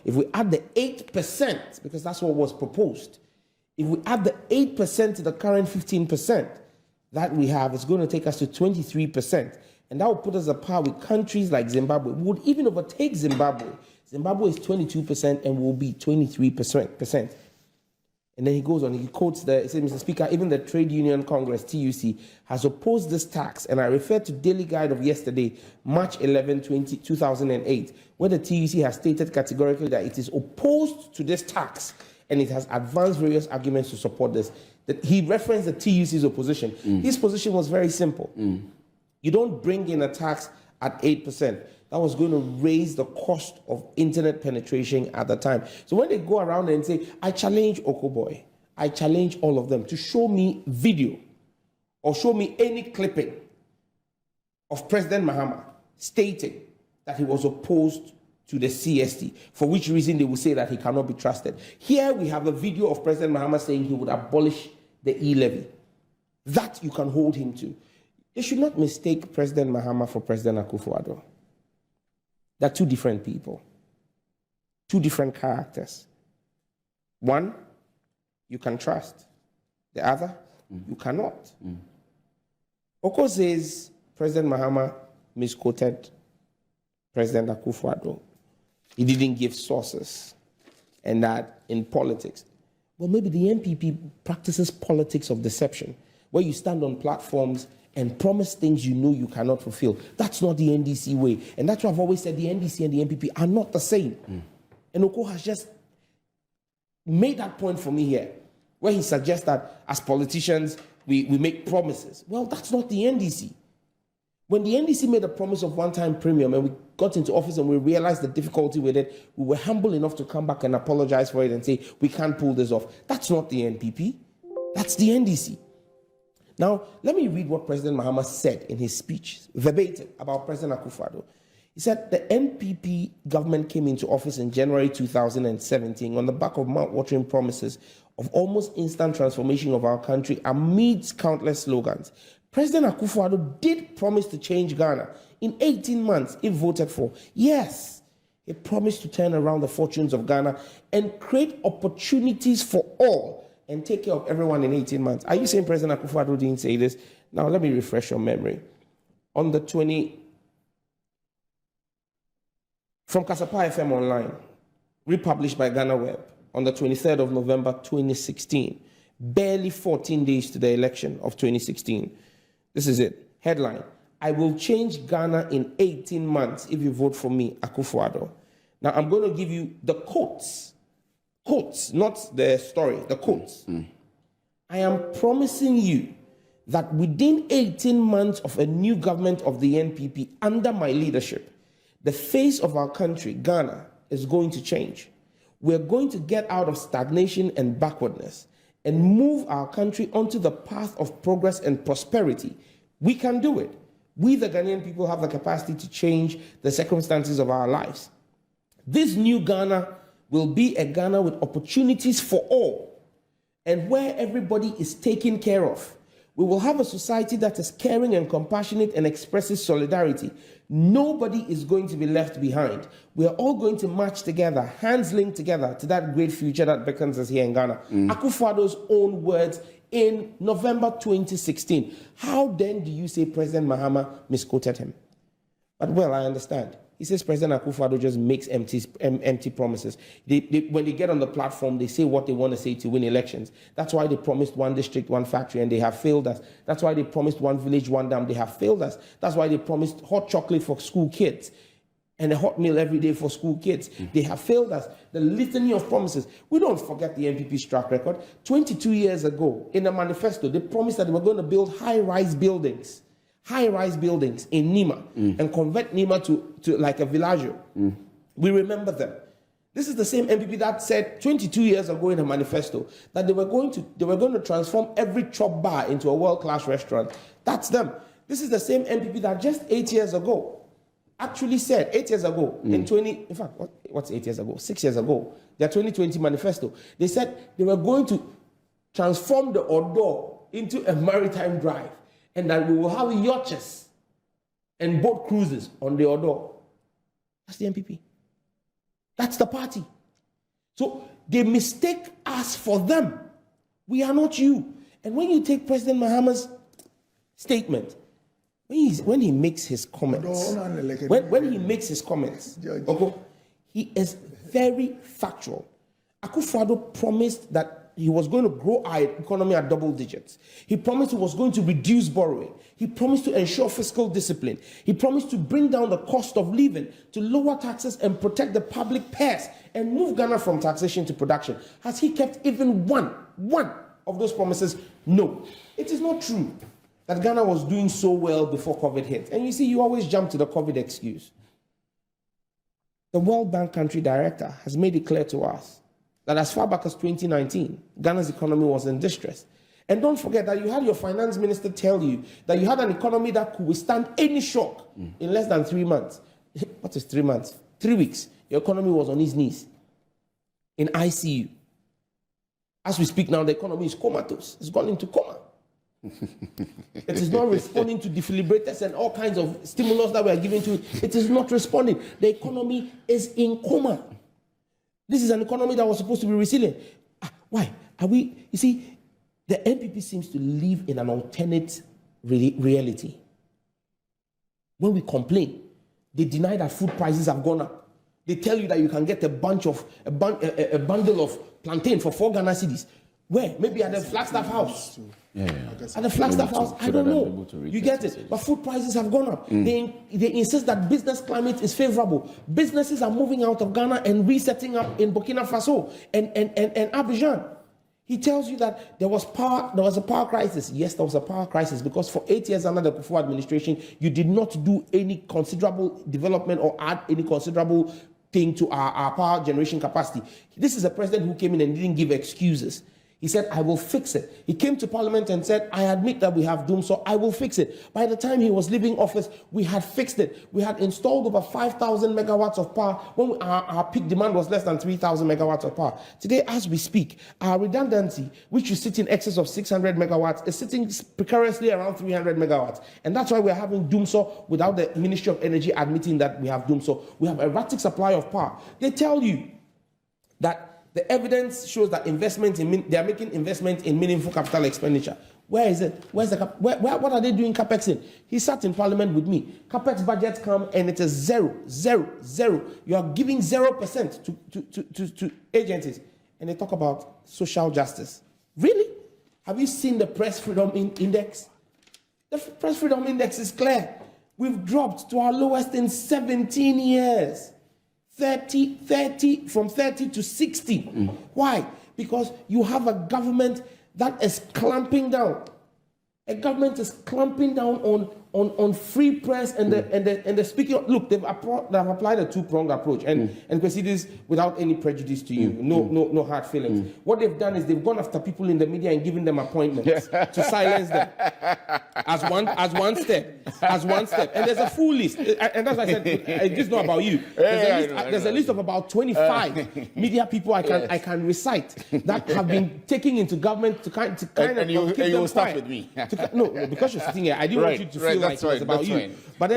if we add the 8%, because that's what was proposed, if we add the 8% to the current 15% that we have, it's going to take us to 23%. And that will put us apart with countries like Zimbabwe. We would even overtake Zimbabwe. Zimbabwe is 22% and will be 23%. And then he goes on, he quotes he says, Mr. Speaker, even the Trade Union Congress, TUC, has opposed this tax. And I refer to Daily Guide of yesterday, March 11, 2008, where the TUC has stated categorically that it is opposed to this tax and it has advanced various arguments to support this. He referenced the TUC's opposition. His position was very simple. You don't bring in a tax at 8%. That was going to raise the cost of internet penetration at the time. So when they go around and say, I challenge Okoboy, I challenge all of them to show me video or show me any clipping of President Mahama stating that he was opposed to the CST, for which reason they will say that he cannot be trusted. Here we have a video of President Mahama saying he would abolish the e-levy. That you can hold him to. They should not mistake President Mahama for President Akuffö Addö. They're two different people, two different characters. One, you can trust. The other, you cannot. Oko says President Mahama misquoted President Akuffö Addö. He didn't give sources, and that in politics. Well, maybe the NPP practices politics of deception, where you stand on platforms and promise things you know you cannot fulfill. That's not the NDC way. And that's why I've always said the NDC and the NPP are not the same. And Oko has just made that point for me here, where he suggests that as politicians, we make promises. Well, that's not the NDC. When the NDC made a promise of one-time premium and we got into office and we realized the difficulty with it, we were humble enough to come back and apologize for it and say, we can't pull this off. That's not the NPP. That's the NDC. Now, let me read what President Mahama said in his speech, verbatim, about President Akuffö Addö. He said the NPP government came into office in January 2017 on the back of mouth-watering promises of almost instant transformation of our country amidst countless slogans. President Akuffö Addö did promise to change Ghana in 18 months if voted for. Yes, he promised to turn around the fortunes of Ghana and create opportunities for all and take care of everyone in 18 months. Are you saying President Akuffö Addö didn't say this? Now, let me refresh your memory. On the from Kasapa FM Online, republished by Ghana Web, on the 23rd of November 2016, barely 14 days to the election of 2016. This is it. Headline: I will change Ghana in 18 months if you vote for me, Akuffö Addö. Now, I'm going to give you the quotes. Quotes, not the story, the quotes. I am promising you that within 18 months of a new government of the NPP under my leadership, the face of our country, Ghana, is going to change. We're going to get out of stagnation and backwardness and move our country onto the path of progress and prosperity. We can do it. We, the Ghanaian people, have the capacity to change the circumstances of our lives. This new Ghana will be a Ghana with opportunities for all and where everybody is taken care of. We will have a society that is caring and compassionate and expresses solidarity. Nobody is going to be left behind. We are all going to march together, hands linked together to that great future that beckons us here in Ghana. Akuffö Addo's own words in November 2016. How then do you say President Mahama misquoted him? But well, I understand. He says President Akuffö Addo just makes empty promises. When they get on the platform, they say what they want to say to win elections. That's why they promised one district, one factory, and they have failed us. That's why they promised one village, one dam. They have failed us. That's why they promised hot chocolate for school kids and a hot meal every day for school kids. They have failed us. The litany of promises. We don't forget the NPP's track record. 22 years ago, in a manifesto, they promised that they were going to build high-rise buildings in Nima and convert Nima to like a villaggio. We remember them. This is the same NPP that said 22 years ago in a manifesto that they were going to transform every chop bar into a world-class restaurant. That's them. This is the same NPP that just 8 years ago actually said, 8 years ago, in fact, what's 8 years ago? 6 years ago, their 2020 manifesto, they said they were going to transform the Addö into a maritime drive, and that we will have yachts and boat cruises on the Addö. That's the NPP. That's the party. So they mistake us for them. We are not you. And when you take President Mahama's statement, when he makes his comments, when he makes his comments, okay, he is very factual. Akuffö promised that he was going to grow our economy at double digits. He promised he was going to reduce borrowing. He promised to ensure fiscal discipline. He promised to bring down the cost of living, to lower taxes and protect the public purse and move Ghana from taxation to production. Has he kept even one of those promises? No. It is not true that Ghana was doing so well before COVID hit. And you see, you always jump to the COVID excuse. The World Bank country director has made it clear to us that as far back as 2019, Ghana's economy was in distress. And don't forget that you had your finance minister tell you that you had an economy that could withstand any shock in less than 3 months. What is 3 months? 3 weeks. Your economy was on its knees in ICU. As we speak now, the economy is comatose. It's gone into coma. It is not responding to defibrillators and all kinds of stimulus that we are giving to it. It is not responding. The economy is in coma. This is an economy that was supposed to be resilient. Why? You see, the NPP seems to live in an alternate reality. When we complain, they deny that food prices have gone up. They tell you that you can get a bundle of plantain for 4 Ghana cedis. Where? Maybe at the Flagstaff House. At the Flagstaff House, I don't know. You get it. But food prices have gone up. They insist that business climate is favorable. Businesses are moving out of Ghana and resetting up in Burkina Faso and Abidjan. He tells you that there was a power crisis. Yes, there was a power crisis because for 8 years under the Akuffö administration, you did not do any considerable development or add any considerable thing to our power generation capacity. This is a president who came in and didn't give excuses. He said, I will fix it. He came to Parliament and said, I admit that we have doomed, so I will fix it. By the time he was leaving office, we had fixed it. We had installed over 5,000 megawatts of power when our peak demand was less than 3,000 megawatts of power. Today, as we speak, our redundancy, which is sitting in excess of 600 megawatts, is sitting precariously around 300 megawatts. And that's why we're having doomso without the Ministry of Energy admitting that we have doomso. We have erratic supply of power. They tell you that the evidence shows that they are making investment in meaningful capital expenditure. Where is it? What are they doing capex in? He sat in Parliament with me. Capex budgets come and it is 0, 0, 0. You are giving 0% to agencies. And they talk about social justice. Really? Have you seen the Press Freedom Index? The Press Freedom Index is clear. We've dropped to our lowest in 17 years. 30 from 30 to 60. Why? Because you have a government that is clamping down. A government is clamping down on free press and the speaking. Look, they've applied a 2-pronged approach, and because it is without any prejudice to you, no hard feelings. What they've done is they've gone after people in the media and given them appointments to silence them as one step. And there's a full list, and that's why I said it's just not about you. There's a list of about 25 media people I can recite that have been taken into government to kind of and you will start with me. No, because you're sitting here, I didn't want you to feel like it's about you. But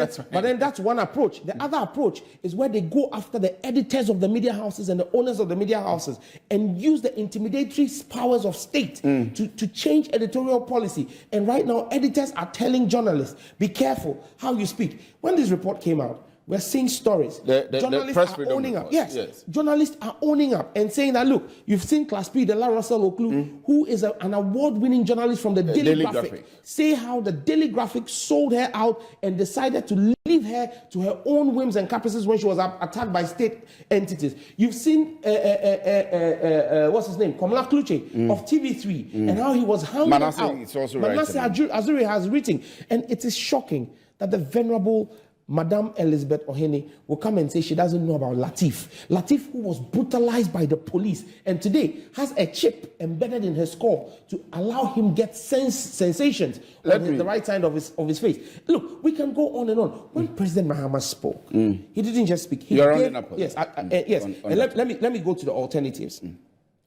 then that's one approach. The other approach is where they go after the editors of the media houses and the owners of the media houses and use the intimidatory powers of state to change editorial policy. And right now, editors are telling journalists, be careful how you speak. When this report came out, we're seeing stories. Journalists are owning up. Yes. Journalists are owning up and saying that, look, you've seen Class P, the La Russell Oklu, who is an award-winning journalist from the Daily Graphic, say how the Daily Graphic sold her out and decided to leave her to her own whims and caprices when she was attacked by state entities. You've seen, what's his name, Komla Kluche of TV3, and how he was hounded out. Manasseh Azuri has written, and it is shocking that the venerable Madame Elizabeth Ohene will come and say she doesn't know about Latif. Latif, who was brutalized by the police and today has a chip embedded in his skull to allow him get sensations on the right side of his face. Look, we can go on and on. When President Mahama spoke, he didn't just speak. He gave, yes, yes. Let me go to the alternatives.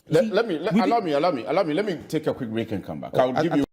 Allow me. Let me take a quick break and come back. I'll give you.